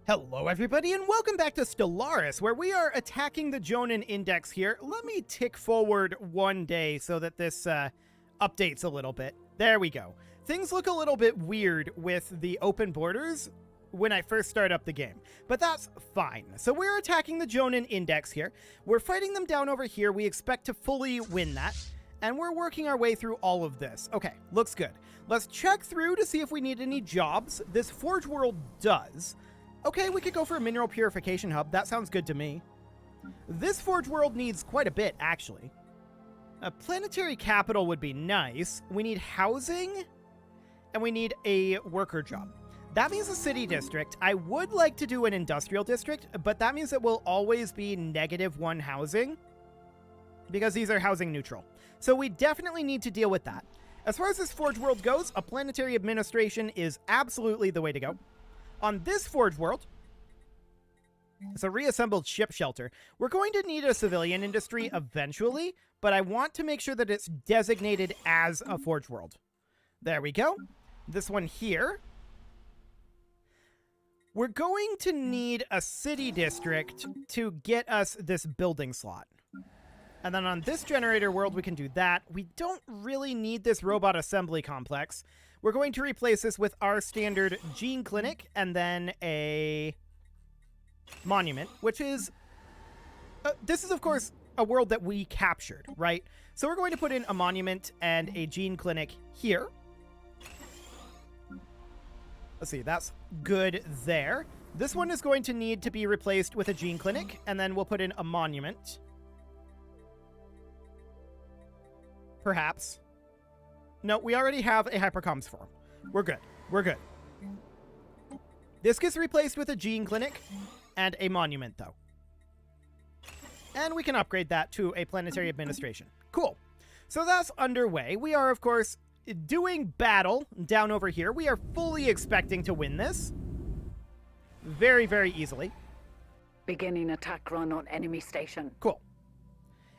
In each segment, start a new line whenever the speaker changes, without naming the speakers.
Hello everybody and welcome back to Stellaris, where we are attacking the Jonan Index here. Let me tick forward one day so that this updates a little bit. There we go. Things look a little bit weird with the open borders when I first start up the game, but that's fine. So we're attacking the Jonan Index here. We're fighting them down over here. We expect to fully win that, and we're working our way through all of this. Okay, looks good. Let's check through to see if we need any jobs. This Forge World does. Okay, we could go for a mineral purification hub. That sounds good to me. This Forge World needs quite a bit, actually. A planetary capital would be nice. We need housing, and we need a worker job. That means a city district. I would like to do an industrial district, but that means it will always be -1 housing, because these are housing neutral. So we definitely need to deal with that. As far as this Forge World goes, a planetary administration is absolutely the way to go. On this Forge World, it's a reassembled ship shelter. We're going to need a civilian industry eventually, but I want to make sure that it's designated as a Forge World. There we go. This one here. We're going to need a city district to get us this building slot. And then on this generator world, we can do that. We don't really need this robot assembly complex. We're going to replace this with our standard gene clinic and then a monument, which is... this is, of course, a world that we captured, right? So we're going to put in a monument and a gene clinic here. Let's see, that's good there. This one is going to need to be replaced with a gene clinic, and then we'll put in a monument. Perhaps. No, we already have a hypercoms form. We're good. We're good. This gets replaced with a gene clinic and a monument, though. And we can upgrade that to a planetary administration. Cool. So that's underway. We are, of course, doing battle down over here. We are fully expecting to win this. Very, very easily.
Beginning attack run on enemy station.
Cool.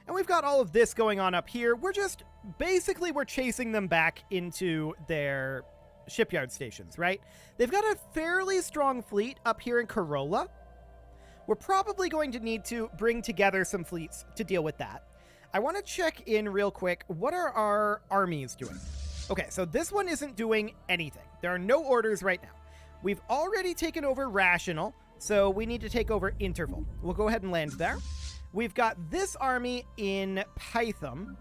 And we've got all of this going on up here. We're just, basically, we're chasing them back into their shipyard stations, right? They've got a fairly strong fleet up here in Corolla. We're probably going to need to bring together some fleets to deal with that. I want to check in real quick. What are our armies doing? Okay, so this one isn't doing anything. There are no orders right now. We've already taken over Rational, so we need to take over Interval. We'll go ahead and land there. We've got this army in Python.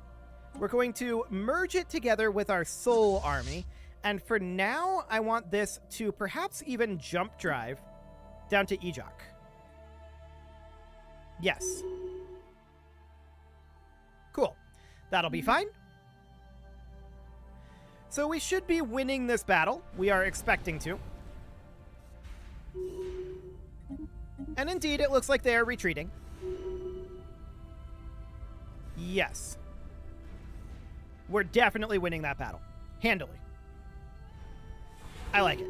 We're going to merge it together with our Soul army. And for now, I want this to perhaps even jump drive down to Ejok. Yes. Cool. That'll be fine. So we should be winning this battle. We are expecting to. And indeed, it looks like they are retreating. Yes. We're definitely winning that battle. Handily. I like it.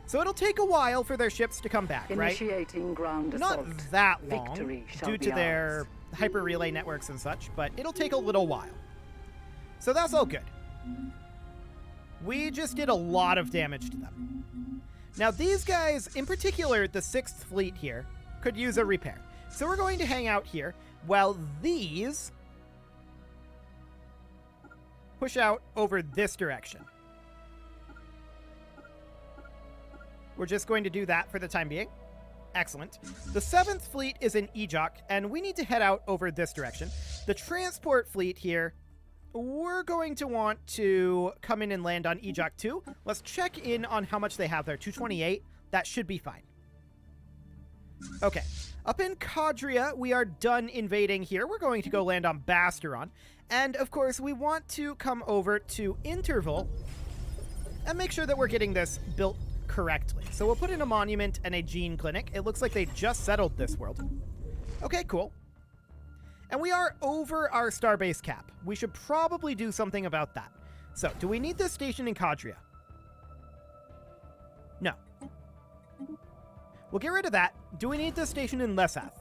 So it'll take a while for their ships to come back, right?
Initiating ground assault.
Not that long,
Victory shall
due
be
to their
ours.
hyper relay networks and such, but it'll take a little while. So that's all good. We just did a lot of damage to them. Now these guys, in particular the 6th Fleet here, could use a repair. So we're going to hang out here while these push out over this direction. We're just going to do that for the time being. Excellent. The 7th Fleet is in Ejok, and we need to head out over this direction. The transport fleet here, we're going to want to come in and land on Ejok too. Let's check in on how much they have there. 228. That should be fine. Okay. Up in Cadria, we are done invading here. We're going to go land on Basteron. And, of course, we want to come over to Interval and make sure that we're getting this built correctly. So we'll put in a monument and a gene clinic. It looks like they just settled this world. Okay, cool. And we are over our starbase cap. We should probably do something about that. So, do we need this station in Cadria? No. We'll get rid of that. Do we need this station in Lesath?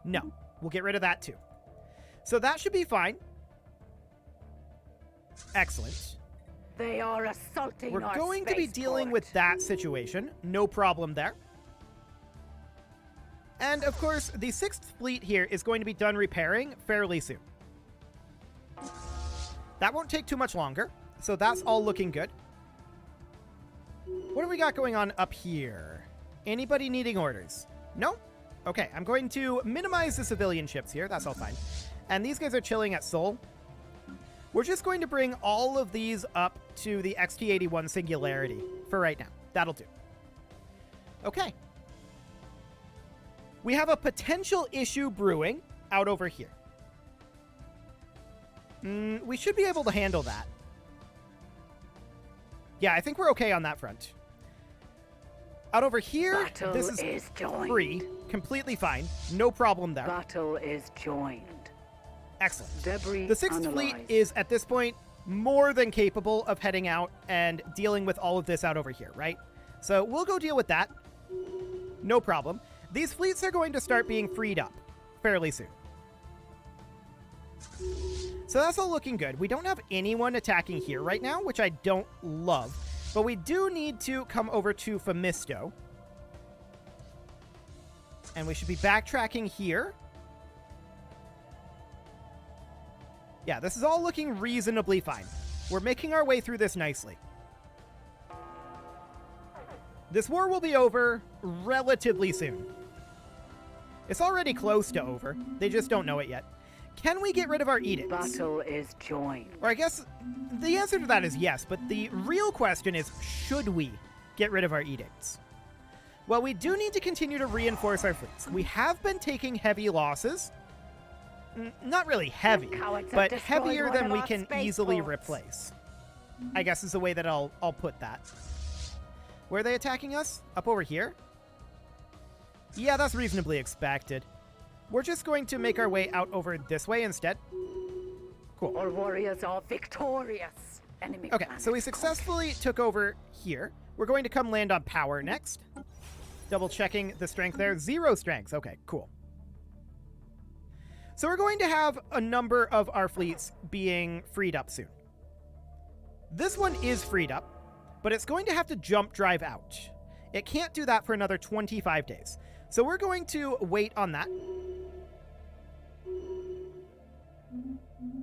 No. We'll get rid of that too. So that should be fine. Excellent.
They are assaulting
We're
our
going to be dealing with that situation. No problem there. And of course, the 6th Fleet here is going to be done repairing fairly soon. That won't take too much longer, so that's all looking good. What do we got going on up here? Anybody needing orders? No? Okay, I'm going to minimize the civilian ships here. That's all fine. And these guys are chilling at Seoul. We're just going to bring all of these up to the XT-81 Singularity for right now. That'll do. Okay. We have a potential issue brewing out over here. We should be able to handle that. Yeah, I think we're okay on that front. Out over here,
Battle
this is
joined.
free. Completely fine. No problem there.
Battle is joined.
Excellent.
Debris
The 6th Fleet is, at this point, more than capable of heading out and dealing with all of this out over here, right? So we'll go deal with that. No problem. These fleets are going to start being freed up fairly soon. So that's all looking good. We don't have anyone attacking here right now, which I don't love. But we do need to come over to Femisto. And we should be backtracking here. Yeah, this is all looking reasonably fine. We're making our way through this nicely. This war will be over relatively soon. It's already close to over. They just don't know it yet. Can we get rid of our edicts?
Battle is joined.
Or I guess the answer to that is yes, but the real question is, should we get rid of our edicts? Well, we do need to continue to reinforce our fleets. We have been taking heavy losses. Not really heavy, but heavier than we can easily replace. I guess is the way that I'll put that. Where are they attacking us? Up over here? Yeah, that's reasonably expected. We're just going to make our way out over this way instead. Cool.
Our warriors are victorious. Enemy
Okay, so we successfully took over here. We're going to come land on power next. Double checking the strength there. 0 strength. Okay, cool. So we're going to have a number of our fleets being freed up soon. This one is freed up, but it's going to have to jump drive out. It can't do that for another 25 days. So we're going to wait on that.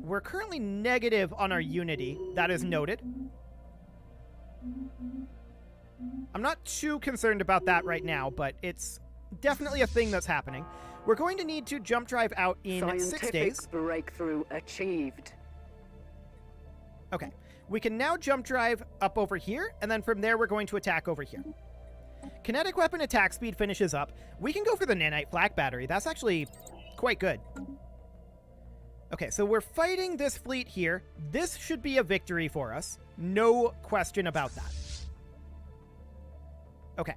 We're currently negative on our unity. That is noted. I'm not too concerned about that right now, but it's definitely a thing that's happening. We're going to need to jump drive out in 6 days.
Scientific breakthrough achieved.
Okay. We can now jump drive up over here, and then from there we're going to attack over here. Kinetic weapon attack speed finishes up. We can go for the nanite flak battery. That's actually quite good. Okay, so we're fighting this fleet here. This should be a victory for us. No question about that. Okay.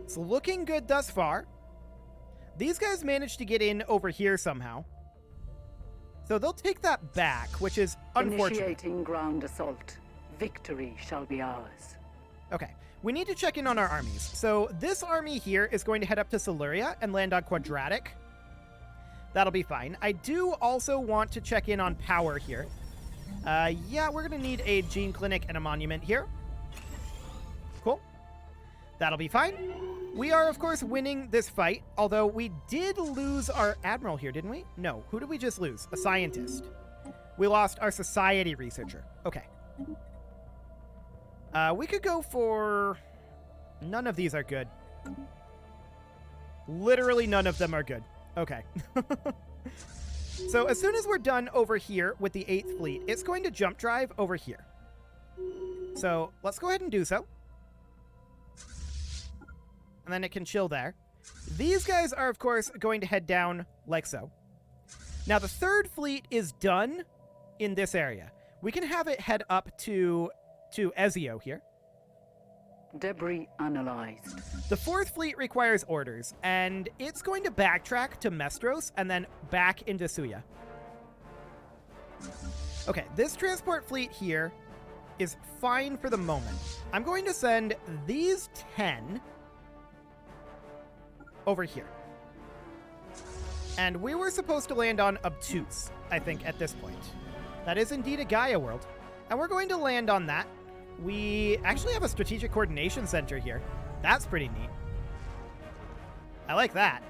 It's looking good thus far. These guys managed to get in over here somehow. So they'll take that back, which is unfortunate.
Initiating ground assault. Victory shall be ours.
Okay, we need to check in on our armies. So this army here is going to head up to Siluria and land on Quadratic. That'll be fine. I do also want to check in on power here. Yeah, we're going to need a gene clinic and a monument here. Cool. That'll be fine. We are, of course, winning this fight, although we did lose our admiral here, didn't we? No. Who did we just lose? A scientist. We lost our society researcher. Okay. We could go for... None of these are good. Literally none of them are good. Okay. So as soon as we're done over here with the 8th Fleet, it's going to jump drive over here. So let's go ahead and do so. And then it can chill there. These guys are, of course, going to head down like so. Now, the 3rd Fleet is done in this area. We can have it head up to Ezio here.
Debris analyzed.
The 4th Fleet requires orders, and it's going to backtrack to Mestros and then back into Suya. Okay, this transport fleet here is fine for the moment. I'm going to send these 10 over here. And we were supposed to land on Obtuse, I think, at this point. That is indeed a Gaia world. And we're going to land on that we actually have a strategic coordination center here. That's pretty neat. I like that.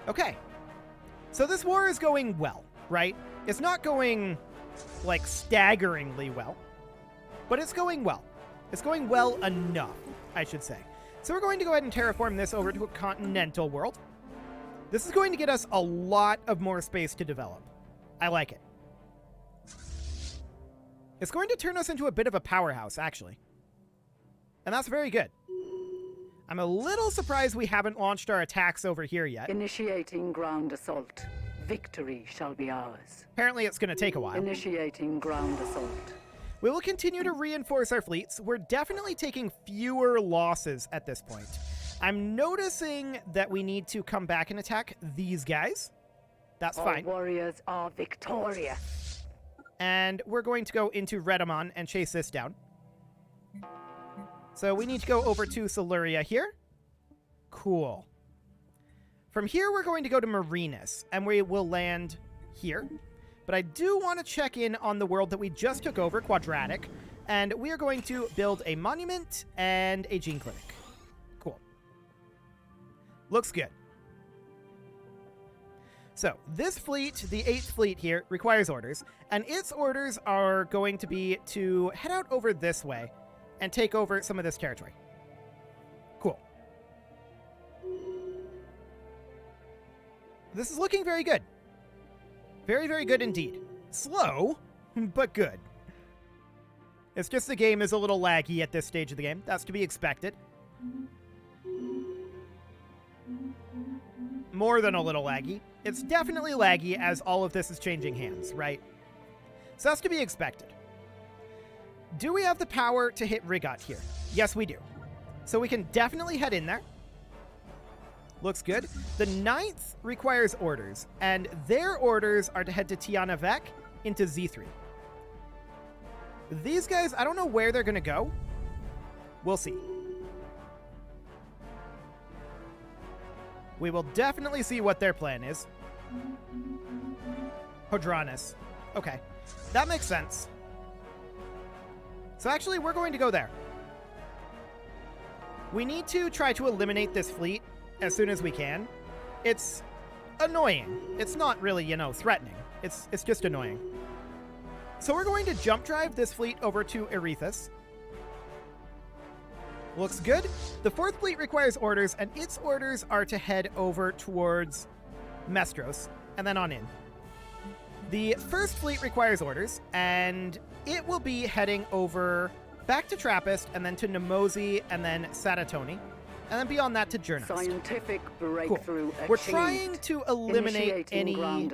Okay. So this war is going well, right? It's not going, like, staggeringly well, but it's going well. It's going well enough, I should say. So we're going to go ahead and terraform this over to a continental world. This is going to get us a lot of more space to develop. I like it. It's going to turn us into a bit of a powerhouse, actually. And that's very good. I'm a little surprised we haven't launched our attacks over here yet.
Initiating ground assault. Victory shall be ours.
Apparently it's going to take a while.
Initiating ground assault.
We will continue to reinforce our fleets. We're definitely taking fewer losses at this point. I'm noticing that we need to come back and attack these guys. That's fine.
Our warriors are victorious.
And we're going to go into Redamon and chase this down. So we need to go over to Siluria here. Cool. From here, we're going to go to Marinus, and we will land here. But I do want to check in on the world that we just took over, Quadratic, and we are going to build a monument and a gene clinic. Cool. Looks good. So this fleet, the 8th fleet here, requires orders, and its orders are going to be to head out over this way and take over some of this territory. Cool. This is looking very good. Very, very good indeed. Slow, but good. It's just the game is a little laggy at this stage of the game. That's to be expected. More than a little laggy. It's definitely laggy as all of this is changing hands, right? So that's to be expected. Do we have the power to hit Rigot here? Yes, we do. So we can definitely head in there. Looks good. The 9th requires orders, and their orders are to head to Tiana Vec into Z3. These guys, I don't know where they're going to go. We'll see. We will definitely see what their plan is. Hodranus. Okay. That makes sense. So actually, we're going to go there. We need to try to eliminate this fleet as soon as we can. It's annoying. It's not really, you know, threatening. It's just annoying. So we're going to jump drive this fleet over to Erethus. Looks good. The 4th fleet requires orders, and its orders are to head over towards Mestros, and then on in. The 1st fleet requires orders, and it will be heading over back to Trappist, and then to Nemosi, and then Satatoni, and then beyond that to Journos.
Scientific breakthrough
Cool. We're trying to eliminate any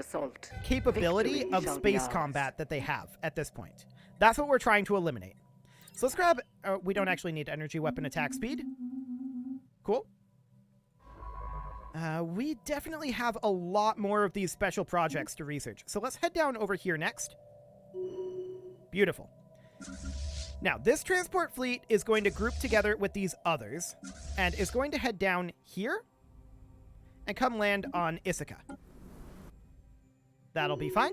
capability of space combat that they have at this point. That's what we're trying to eliminate. So let's grab... we don't actually need energy weapon attack speed. Cool. We definitely have a lot more of these special projects to research. So let's head down over here next. Beautiful. Now, this transport fleet is going to group together with these others and is going to head down here and come land on Ithaca. That'll be fine.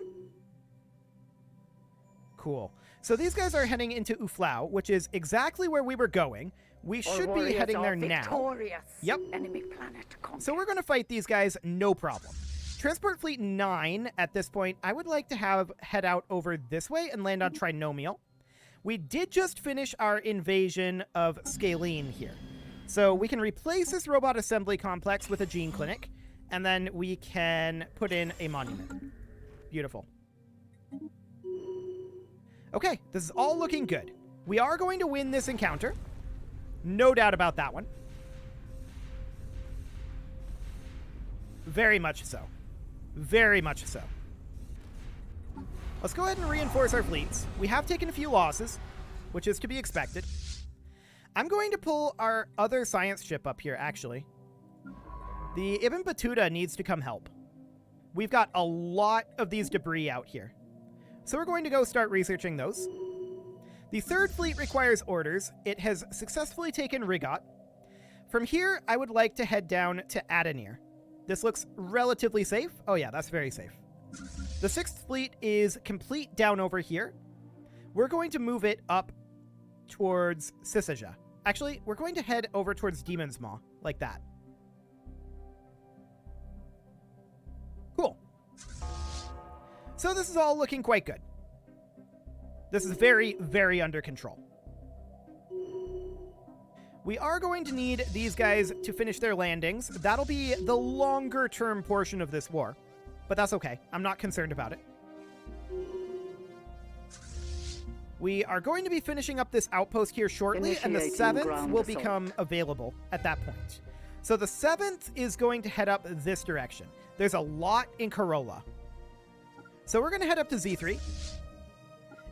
Cool. So these guys are heading into Uflau, which is exactly where we were going. We should be heading there now. Yep.
Enemy planet conquered.
So we're going to fight these guys, no problem. Transport Fleet 9, at this point, I would like to have head out over this way and land on Trinomial. We did just finish our invasion of Scalene here. So we can replace this robot assembly complex with a gene clinic, and then we can put in a monument. Beautiful. Okay, this is all looking good. We are going to win this encounter. No doubt about that one. Very much so. Very much so. Let's go ahead and reinforce our fleets. We have taken a few losses, which is to be expected. I'm going to pull our other science ship up here, actually. The Ibn Battuta needs to come help. We've got a lot of these debris out here. So we're going to go start researching those. The 3rd fleet requires orders. It has successfully taken Rigot. From here, I would like to head down to Adenir. This looks relatively safe. Oh yeah, that's very safe. The 6th Fleet is complete down over here. We're going to move it up towards Sysaja. Actually, we're going to head over towards Demon's Maw, like that. Cool. So this is all looking quite good. This is very, very under control. We are going to need these guys to finish their landings. That'll be the longer-term portion of this war. But that's okay. I'm not concerned about it. We are going to be finishing up this outpost here shortly, and the 7th will become available at that point. So the 7th is going to head up this direction. There's a lot in Corolla. So we're going to head up to Z3.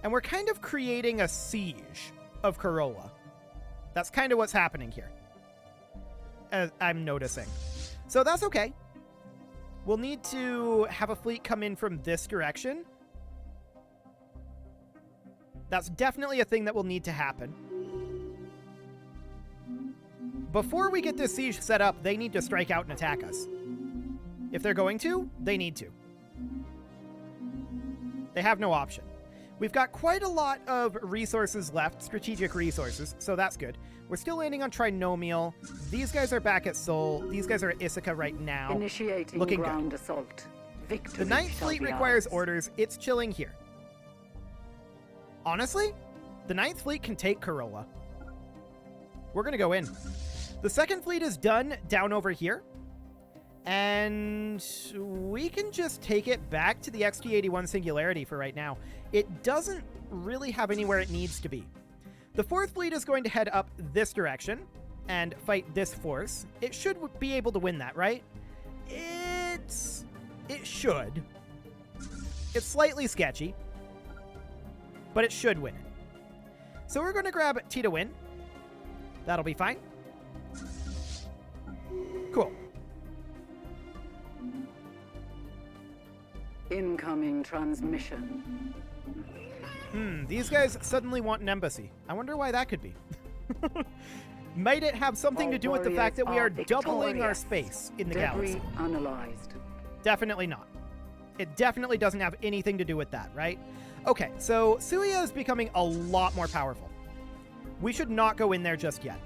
And we're kind of creating a siege of Corolla. That's kind of what's happening here, as I'm noticing. So that's okay. We'll need to have a fleet come in from this direction. That's definitely a thing that will need to happen. Before we get this siege set up, they need to strike out and attack us. If they're going to, they need to. They have no option. We've got quite a lot of resources left, strategic resources, so that's good. We're still landing on Trinomial. These guys are back at Sol. These guys are at Ithaca right now.
Initiating
looking
ground
good.
assault. Victory
The 9th
shall
Fleet
be
requires
ours.
orders. It's chilling here. Honestly, the 9th Fleet can take Corolla. We're going to go in. The 2nd Fleet is done down over here. And we can just take it back to the XT-81 Singularity for right now. It doesn't really have anywhere it needs to be. The 4th Fleet is going to head up this direction and fight this force. It should be able to win that, right? It should. It's slightly sketchy, but it should win it. So we're going to grab T to win. That'll be fine. Cool.
Incoming transmission.
These guys suddenly want an embassy. I wonder why that could be. Might it have something to do with the fact that we are doubling our space in the galaxy?
Debris analyzed.
Definitely not. It definitely doesn't have anything to do with that, right? Okay, so Suya is becoming a lot more powerful. We should not go in there just yet.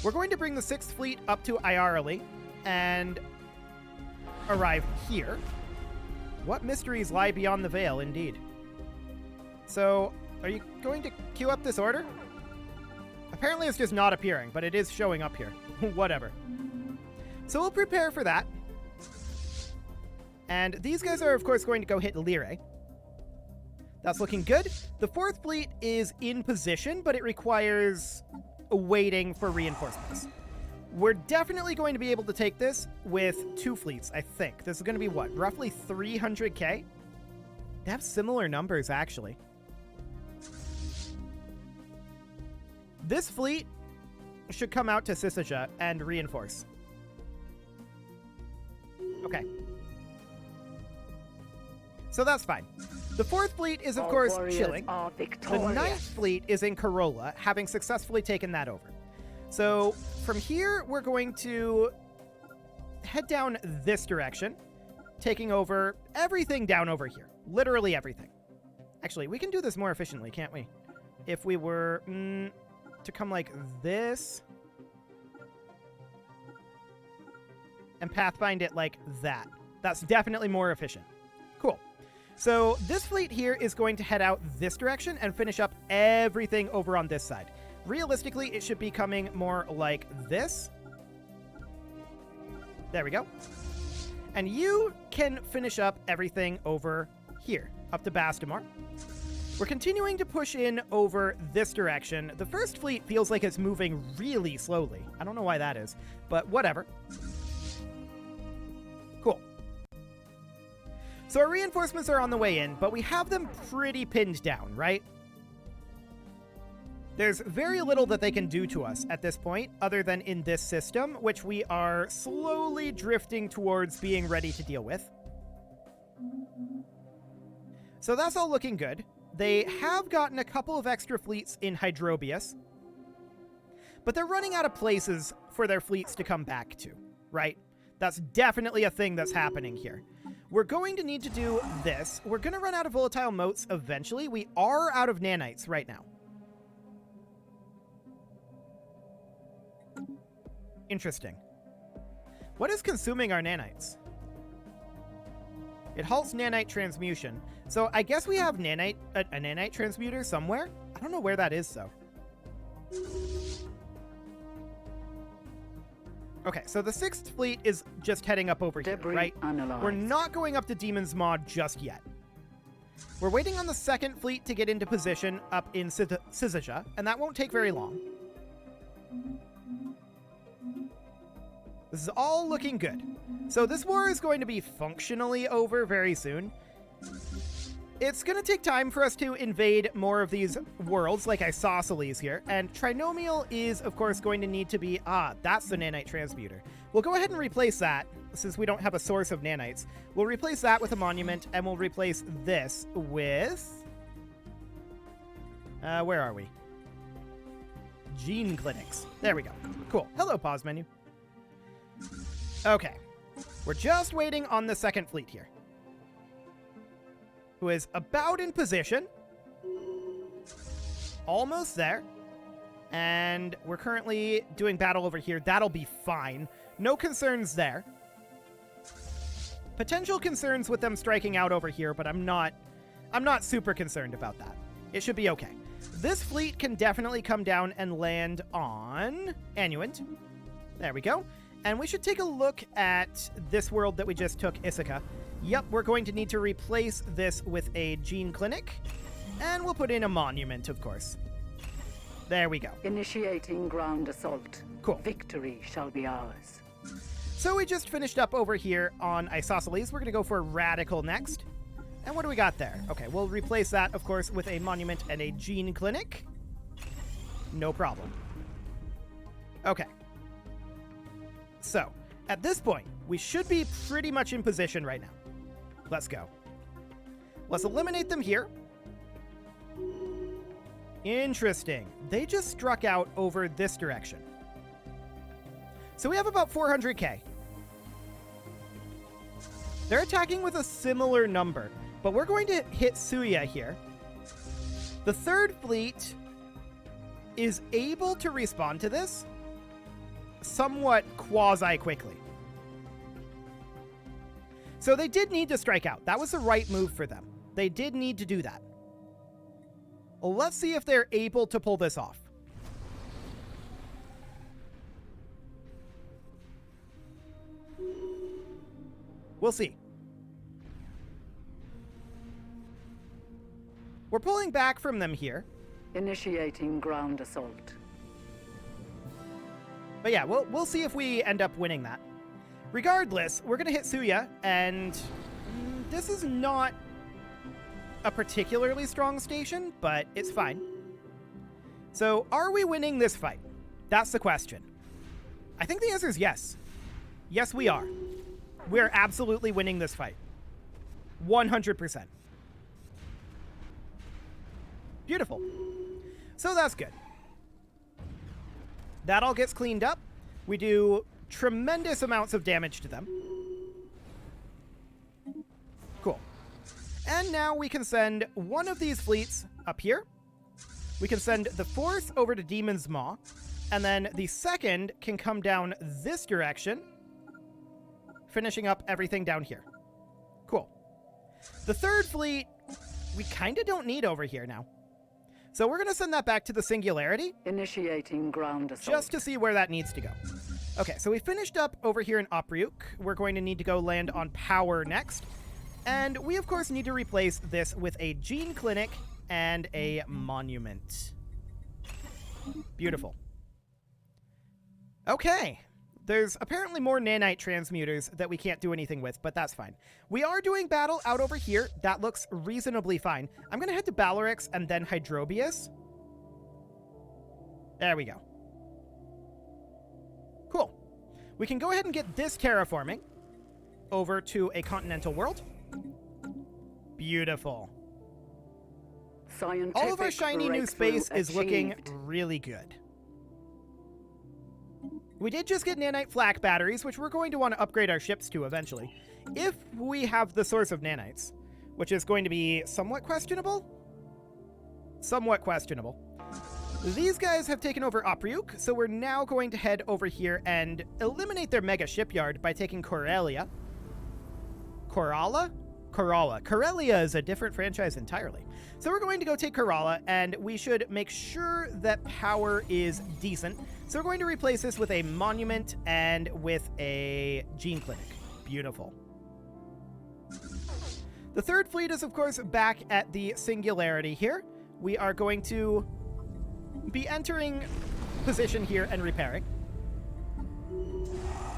We're going to bring the 6th Fleet up to Iarali and arrive here. What mysteries lie beyond the veil, indeed. So, are you going to queue up this order? Apparently it's just not appearing, but it is showing up here. Whatever. So we'll prepare for that. And these guys are, of course, going to go hit Lyrae. That's looking good. The 4th Fleet is in position, but it requires waiting for reinforcements. We're definitely going to be able to take this with 2 fleets, I think. This is going to be, what, roughly 300k? They have similar numbers, actually. This fleet should come out to Sysaja and reinforce. Okay. So that's fine. The 4th Fleet is, of course, chilling. The 9th Fleet is in Corolla, having successfully taken that over. So from here, we're going to head down this direction, taking over everything down over here. Literally everything. Actually, we can do this more efficiently, can't we? If we were to come like this and pathfind it like that. That's definitely more efficient. Cool. So this fleet here is going to head out this direction and finish up everything over on this side. Realistically, it should be coming more like this. There we go. And you can finish up everything over here, up to Bastamar. We're continuing to push in over this direction. The 1st Fleet feels like it's moving really slowly. I don't know why that is, but whatever. Cool. So our reinforcements are on the way in, but we have them pretty pinned down, right? There's very little that they can do to us at this point, other than in this system, which we are slowly drifting towards being ready to deal with. So that's all looking good. They have gotten a couple of extra fleets in Hydrobius, but they're running out of places for their fleets to come back to, right? That's definitely a thing that's happening here. we're going to need to do this. We're going to run out of volatile motes eventually. We are out of nanites right now. Interesting. What is consuming our nanites? It halts nanite transmutation. So I guess we have a nanite transmuter somewhere. I don't know where that is, though. Okay, so the 6th Fleet is just heading up over here, right?
Analyzed.
We're not going up to Demon's Maw just yet. We're waiting on the 2nd Fleet to get into position up in Syzygia, and that won't take very long. This is all looking good. So this war is going to be functionally over very soon. It's going to take time for us to invade more of these worlds, like Isosceles here, and Trinomial is, of course, going to need to be... that's the nanite transmuter. We'll go ahead and replace that, since we don't have a source of nanites. We'll replace that with a monument, and we'll replace this with... where are we? Gene clinics. There we go. Cool. Hello, pause menu. Okay. We're just waiting on the 2nd Fleet here, who is about in position. Almost there. And we're currently doing battle over here. That'll be fine. No concerns there. Potential concerns with them striking out over here, but I'm not super concerned about that. It should be okay. This fleet can definitely come down and land on Annuant. There we go. And we should take a look at this world that we just took, Ithaca. Yep, we're going to need to replace this with a gene clinic. And we'll put in a monument, of course. There we go.
Initiating ground assault.
Cool.
Victory shall be ours.
So we just finished up over here on Isosceles. We're going to go for Radical next. And what do we got there? Okay, we'll replace that, of course, with a monument and a gene clinic. No problem. Okay. So, at this point, we should be pretty much in position right now. Let's go. Let's eliminate them here. Interesting. They just struck out over this direction. So we have about 400k. They're attacking with a similar number, but we're going to hit Suya here. The 3rd Fleet is able to respond to this somewhat quasi-quickly. So they did need to strike out. That was the right move for them. They did need to do that. Let's see if they're able to pull this off. We'll see. We're pulling back from them here.
Initiating ground assault.
But yeah, we'll see if we end up winning that. Regardless, we're going to hit Suya, and this is not a particularly strong station, but it's fine. So, are we winning this fight? That's the question. I think the answer is yes. Yes, we are. We're absolutely winning this fight. 100%. Beautiful. So that's good. That all gets cleaned up. We do tremendous amounts of damage to them. Cool. And now we can send one of these fleets up here. We can send the 4th over to Demon's Maw. And then the 2nd can come down this direction, finishing up everything down here. Cool. The 3rd Fleet, we kind of don't need over here now. So we're going to send that back to the Singularity.
Initiating ground assault.
Just to see where that needs to go. Okay, so we finished up over here in Opryuk. We're going to need to go land on Power next. And we, of course, need to replace this with a gene clinic and a monument. Beautiful. Okay. There's apparently more nanite transmuters that we can't do anything with, but that's fine. We are doing battle out over here. That looks reasonably fine. I'm going to head to Balarix and then Hydrobius. There we go. Cool. We can go ahead and get this terraforming over to a continental world. Beautiful.
Scientific
All of our shiny new space is looking
achieved.
really good. We did just get nanite flak batteries, which we're going to want to upgrade our ships to eventually, if we have the source of nanites, which is going to be somewhat questionable. Somewhat questionable. These guys have taken over Opryuk, so we're now going to head over here and eliminate their mega shipyard by taking Corellia. Coralla? Corellia is a different franchise entirely. So we're going to go take Coralla, and we should make sure that power is decent. So we're going to replace this with a monument and with a gene clinic. Beautiful. The third fleet is, of course, back at the Singularity here. We are going to be entering position here and repairing.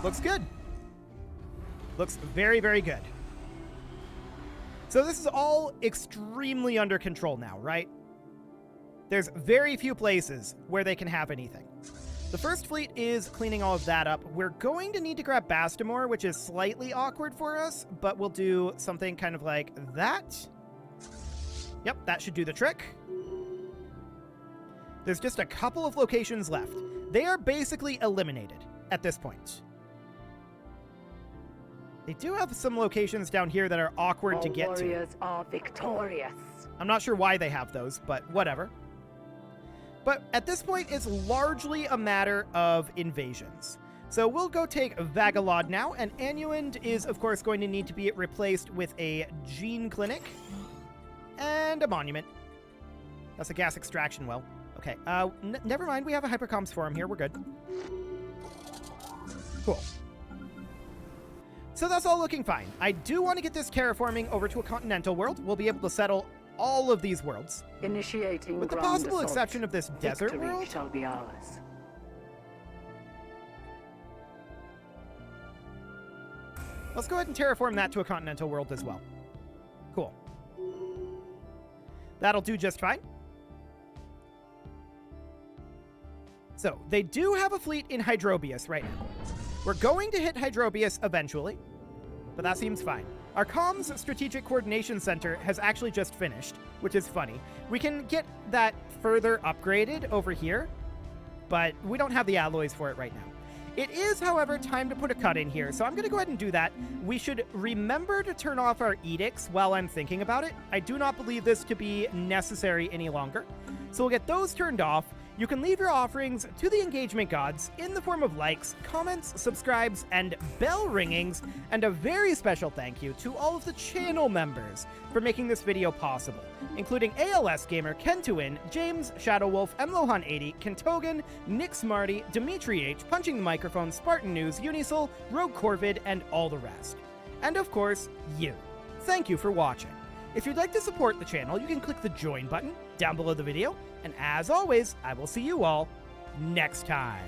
Looks good. Looks very, very good. So this is all extremely under control now, right? There's very few places where they can have anything. The first fleet is cleaning all of that up. We're going to need to grab Bastamore, which is slightly awkward for us, but we'll do something kind of like that. Yep, that should do the trick. There's just a couple of locations left. They are basically eliminated at this point. They do have some locations down here that are awkward to get to.
Warriors are victorious.
I'm not sure why they have those, but whatever. But at this point, it's largely a matter of invasions. So we'll go take Vagalod now, and Annuend is, of course, going to need to be replaced with a gene clinic and a monument. That's a gas extraction well. Okay, never mind. We have a hypercomms forum here. We're good. Cool. So that's all looking fine. I do want to get this terraforming over to a continental world. We'll be able to settle all of these worlds.
Initiating
with the
ground
possible
assault.
exception of this desert
Victory
world.
shall be ours.
Let's go ahead and terraform that to a continental world as well. Cool. That'll do just fine. So, they do have a fleet in Hydrobius right now. We're going to hit Hydrobius eventually, but that seems fine. Our Comms Strategic Coordination Center has actually just finished, which is funny. We can get that further upgraded over here, but we don't have the alloys for it right now. It is, however, time to put a cut in here, so I'm going to go ahead and do that. We should remember to turn off our edicts while I'm thinking about it. I do not believe this to be necessary any longer. So we'll get those turned off. You can leave your offerings to the engagement gods in the form of likes, comments, subscribes, and bell ringings, and a very special thank you to all of the channel members for making this video possible, including ALS Gamer, Kentuin, James, Shadowwolf, Mlohan80, Kentogan, Nick Smarty, Dimitri H, Punching the Microphone, Spartan News, Unisol, Rogue Corvid, and all the rest. And of course, you. Thank you for watching. If you'd like to support the channel, you can click the join button down below the video, and as always, I will see you all next time.